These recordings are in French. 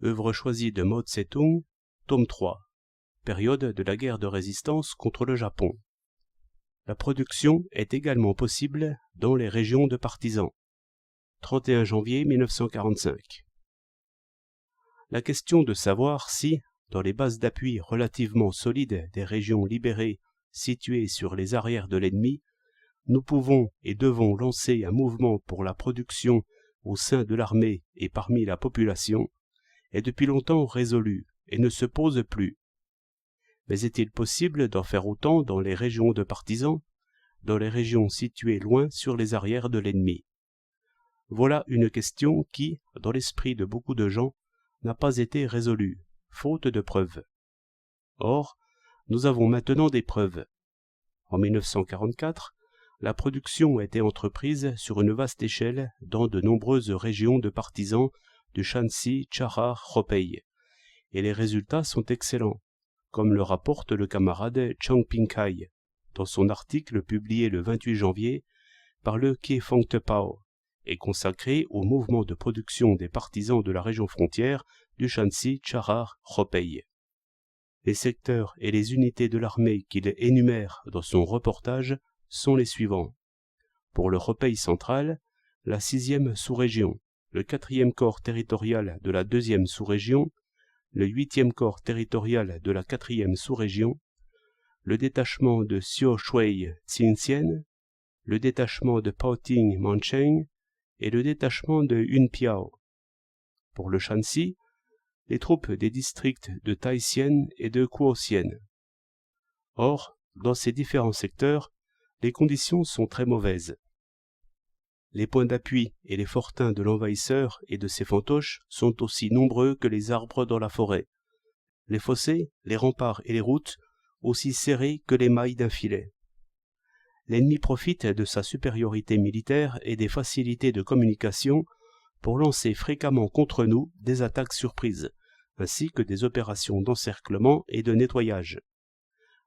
œuvre choisie de Mao Tse-tung, tome 3, période de la guerre de résistance contre le Japon. La production est également possible dans les régions de partisans. 31 janvier 1945. La question de savoir si, dans les bases d'appui relativement solides des régions libérées situées sur les arrières de l'ennemi, nous pouvons et devons lancer un mouvement pour la production au sein de l'armée et parmi la population, est depuis longtemps résolue et ne se pose plus. Mais est-il possible d'en faire autant dans les régions de partisans, dans les régions situées loin sur les arrières de l'ennemi? Voilà une question qui, dans l'esprit de beaucoup de gens, n'a pas été résolue, faute de preuves. Or, nous avons maintenant des preuves. En 1944, la production a été entreprise sur une vaste échelle dans de nombreuses régions de partisans du Shanxi Chahar Ropei, et les résultats sont excellents, comme le rapporte le camarade Chang Ping-kai dans son article publié le 28 janvier par le Kefeng-Tepao et consacré au mouvement de production des partisans de la région frontière du Shanxi Chahar Ropei. Les secteurs et les unités de l'armée qu'il énumère dans son reportage sont les suivants. Pour le Ropei central, la 6e sous-région, le 4e corps territorial de la 2e sous-région, le 8e corps territorial de la 4e sous-région, le détachement de Xiao-Shui-Tsingxian, le détachement de Paoting-Mancheng et le détachement de Yunpiao. Pour le Shanxi, les troupes des districts de Taïxian et de Kuoxian. Or, dans ces différents secteurs, les conditions sont très mauvaises. Les points d'appui et les fortins de l'envahisseur et de ses fantoches sont aussi nombreux que les arbres dans la forêt. Les fossés, les remparts et les routes aussi serrés que les mailles d'un filet. L'ennemi profite de sa supériorité militaire et des facilités de communication pour lancer fréquemment contre nous des attaques surprises, ainsi que des opérations d'encerclement et de nettoyage.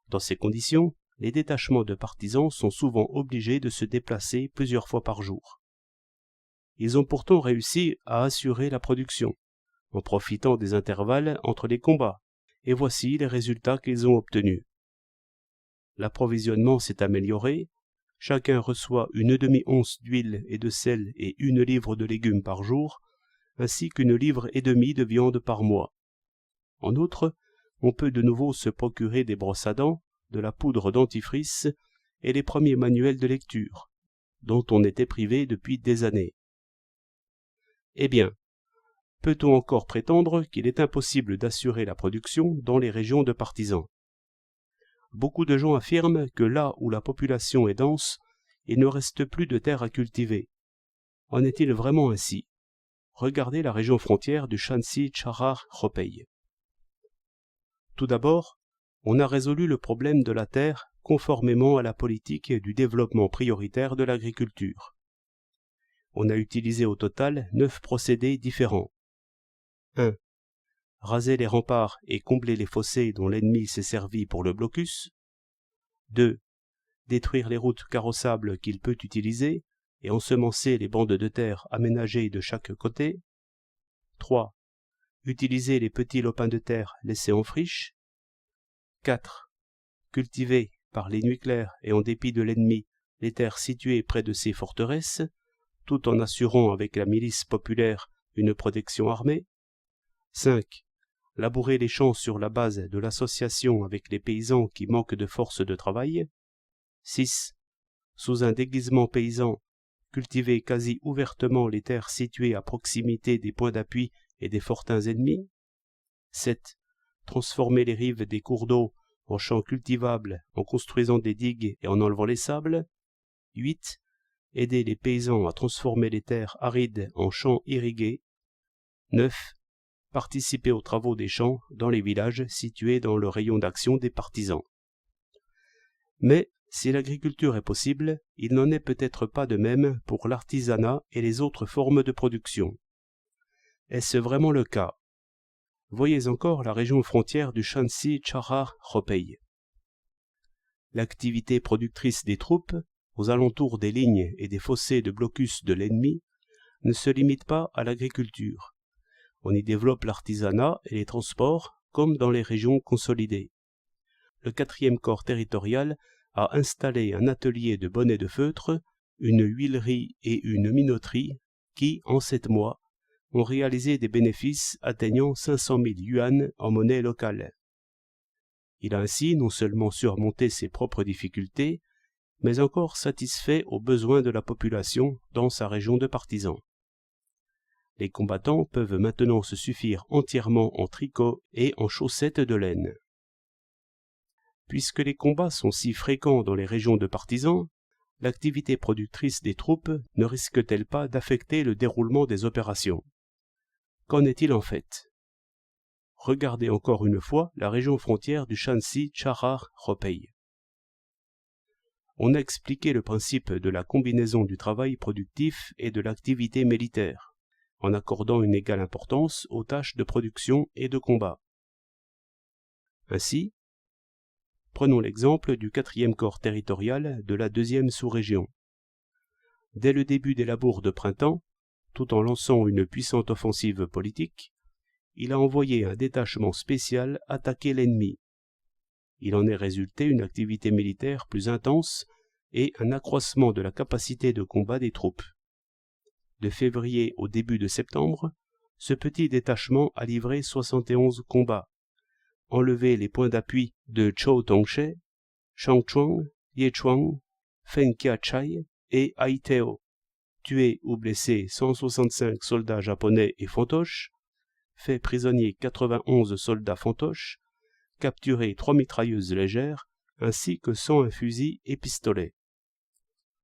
Dans ces conditions, les détachements de partisans sont souvent obligés de se déplacer plusieurs fois par jour. Ils ont pourtant réussi à assurer la production, en profitant des intervalles entre les combats, et voici les résultats qu'ils ont obtenus. L'approvisionnement s'est amélioré, chacun reçoit une demi-once d'huile et de sel et 1 livre de légumes par jour, ainsi qu'1,5 livre de viande par mois. En outre, on peut de nouveau se procurer des brosses à dents, de la poudre dentifrice et les premiers manuels de lecture, dont on était privé depuis des années. Eh bien, peut-on encore prétendre qu'il est impossible d'assurer la production dans les régions de partisans? Beaucoup de gens affirment que là où la population est dense, il ne reste plus de terre à cultiver. En est-il vraiment ainsi? Regardez la région frontière du Shanxi Chahar Ropei. Tout d'abord, on a résolu le problème de la terre conformément à la politique du développement prioritaire de l'agriculture. On a utilisé au total 9 procédés différents. 1. Raser les remparts et combler les fossés dont l'ennemi s'est servi pour le blocus. 2. Détruire les routes carrossables qu'il peut utiliser et ensemencer les bandes de terre aménagées de chaque côté. 3. Utiliser les petits lopins de terre laissés en friche. 4. Cultiver, par les nuits claires et en dépit de l'ennemi, les terres situées près de ces forteresses, tout en assurant avec la milice populaire une protection armée. 5. Labourer les champs sur la base de l'association avec les paysans qui manquent de force de travail. 6. Sous un déguisement paysan, cultiver quasi ouvertement les terres situées à proximité des points d'appui et des fortins ennemis. 7. Transformer les rives des cours d'eau en champs cultivables en construisant des digues et en enlevant les sables. 8. Aider les paysans à transformer les terres arides en champs irrigués. 9. Participer aux travaux des champs dans les villages situés dans le rayon d'action des partisans. Mais, si l'agriculture est possible, il n'en est peut-être pas de même pour l'artisanat et les autres formes de production. Est-ce vraiment le cas? Voyez encore la région frontière du Shanxi Chahar Ropei. L'activité productrice des troupes, aux alentours des lignes et des fossés de blocus de l'ennemi, ne se limite pas à l'agriculture. On y développe l'artisanat et les transports, comme dans les régions consolidées. Le 4e corps territorial a installé un atelier de bonnets de feutre, une huilerie et une minoterie qui, en 7 mois, ont réalisé des bénéfices atteignant 500 000 yuan en monnaie locale. Il a ainsi non seulement surmonté ses propres difficultés, mais encore satisfait aux besoins de la population dans sa région de partisans. Les combattants peuvent maintenant se suffire entièrement en tricot et en chaussettes de laine. Puisque les combats sont si fréquents dans les régions de partisans, l'activité productrice des troupes ne risque-t-elle pas d'affecter le déroulement des opérations? Qu'en est-il en fait? Regardez encore une fois la région frontière du Shanxi Charar-Ropei. On a expliqué le principe de la combinaison du travail productif et de l'activité militaire, en accordant une égale importance aux tâches de production et de combat. Ainsi, prenons l'exemple du 4e corps territorial de la 2e sous-région. Dès le début des labours de printemps, tout en lançant une puissante offensive politique, il a envoyé un détachement spécial attaquer l'ennemi. Il en est résulté une activité militaire plus intense et un accroissement de la capacité de combat des troupes. De février au début de septembre, ce petit détachement a livré 71 combats, enlevé les points d'appui de Chou Tongshe, Shangchuan, Yechuan, Fengqiachai et Haiteo, tué ou blessé 165 soldats japonais et fantoches, fait prisonnier 91 soldats fantoches, capturé 3 mitrailleuses légères, ainsi que 101 fusils et pistolets.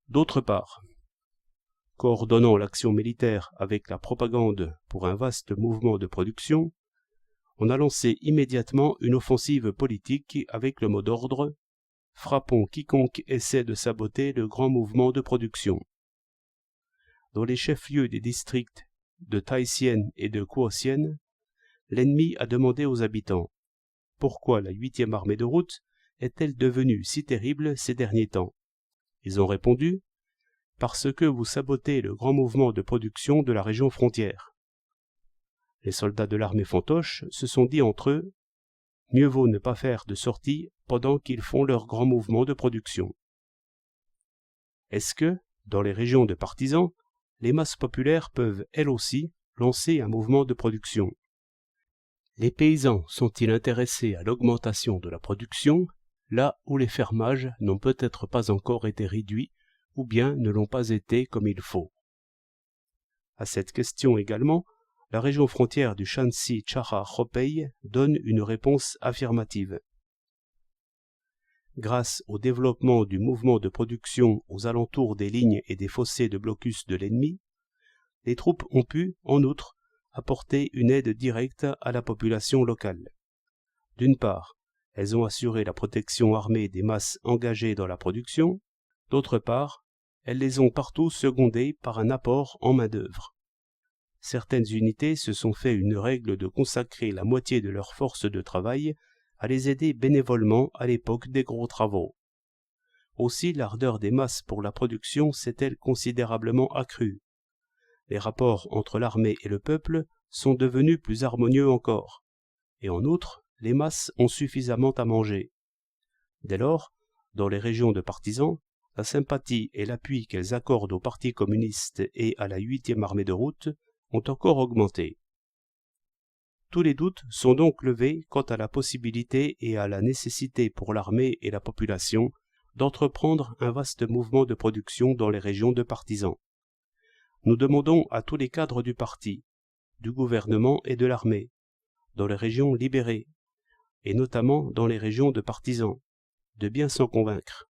D'autre part, coordonnant l'action militaire avec la propagande pour un vaste mouvement de production, on a lancé immédiatement une offensive politique avec le mot d'ordre « Frappons quiconque essaie de saboter le grand mouvement de production ». Dans les chefs-lieux des districts de Taïsien et de Kuosien, l'ennemi a demandé aux habitants « Pourquoi la 8e armée de route est-elle devenue si terrible ces derniers temps ?» Ils ont répondu « Parce que vous sabotez le grand mouvement de production de la région frontière. » Les soldats de l'armée fantoche se sont dit entre eux « Mieux vaut ne pas faire de sortie pendant qu'ils font leur grand mouvement de production. » Est-ce que, dans les régions de partisans, les masses populaires peuvent elles aussi lancer un mouvement de production? Les paysans sont-ils intéressés à l'augmentation de la production, là où les fermages n'ont peut-être pas encore été réduits ou bien ne l'ont pas été comme il faut? À cette question également, la région frontière du Shanxi Charar-Ropei donne une réponse affirmative. Grâce au développement du mouvement de production aux alentours des lignes et des fossés de blocus de l'ennemi, les troupes ont pu, en outre, apporter une aide directe à la population locale. D'une part, elles ont assuré la protection armée des masses engagées dans la production, d'autre part, elles les ont partout secondées par un apport en main-d'œuvre. Certaines unités se sont fait une règle de consacrer la moitié de leur force de travail à les aider bénévolement à l'époque des gros travaux. Aussi, l'ardeur des masses pour la production s'est-elle considérablement accrue. Les rapports entre l'armée et le peuple sont devenus plus harmonieux encore, et en outre, les masses ont suffisamment à manger. Dès lors, dans les régions de partisans, la sympathie et l'appui qu'elles accordent au Parti communiste et à la 8e armée de route ont encore augmenté. Tous les doutes sont donc levés quant à la possibilité et à la nécessité pour l'armée et la population d'entreprendre un vaste mouvement de production dans les régions de partisans. Nous demandons à tous les cadres du parti, du gouvernement et de l'armée, dans les régions libérées, et notamment dans les régions de partisans, de bien s'en convaincre.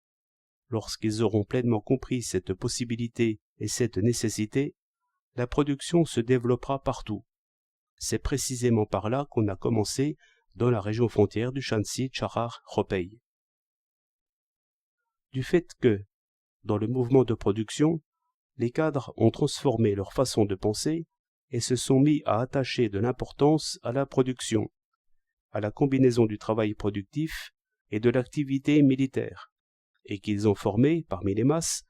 Lorsqu'ils auront pleinement compris cette possibilité et cette nécessité, la production se développera partout. C'est précisément par là qu'on a commencé dans la région frontière du Shanxi Charar-Ropei. Du fait que, dans le mouvement de production, les cadres ont transformé leur façon de penser et se sont mis à attacher de l'importance à la production, à la combinaison du travail productif et de l'activité militaire, et qu'ils ont formé, parmi les masses,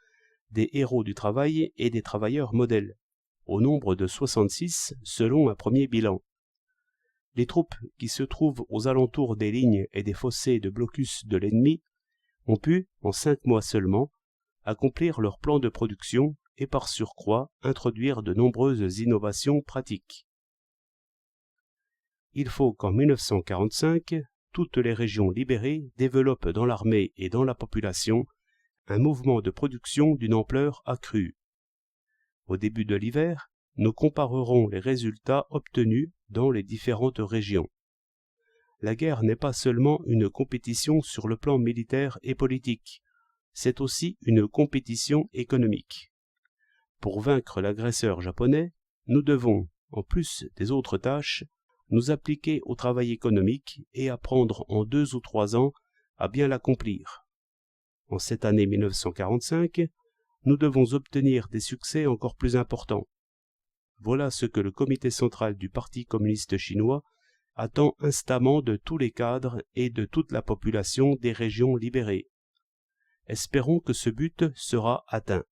des héros du travail et des travailleurs modèles, au nombre de 66 selon un premier bilan. Les troupes qui se trouvent aux alentours des lignes et des fossés de blocus de l'ennemi ont pu, en 5 mois seulement, accomplir leur plan de production et par surcroît introduire de nombreuses innovations pratiques. Il faut qu'en 1945, toutes les régions libérées développent dans l'armée et dans la population un mouvement de production d'une ampleur accrue. Au début de l'hiver, nous comparerons les résultats obtenus dans les différentes régions. La guerre n'est pas seulement une compétition sur le plan militaire et politique, c'est aussi une compétition économique. Pour vaincre l'agresseur japonais, nous devons, en plus des autres tâches, nous appliquer au travail économique et apprendre en 2 ou 3 ans à bien l'accomplir. En cette année 1945, nous devons obtenir des succès encore plus importants. Voilà ce que le comité central du Parti communiste chinois attend instamment de tous les cadres et de toute la population des régions libérées. Espérons que ce but sera atteint.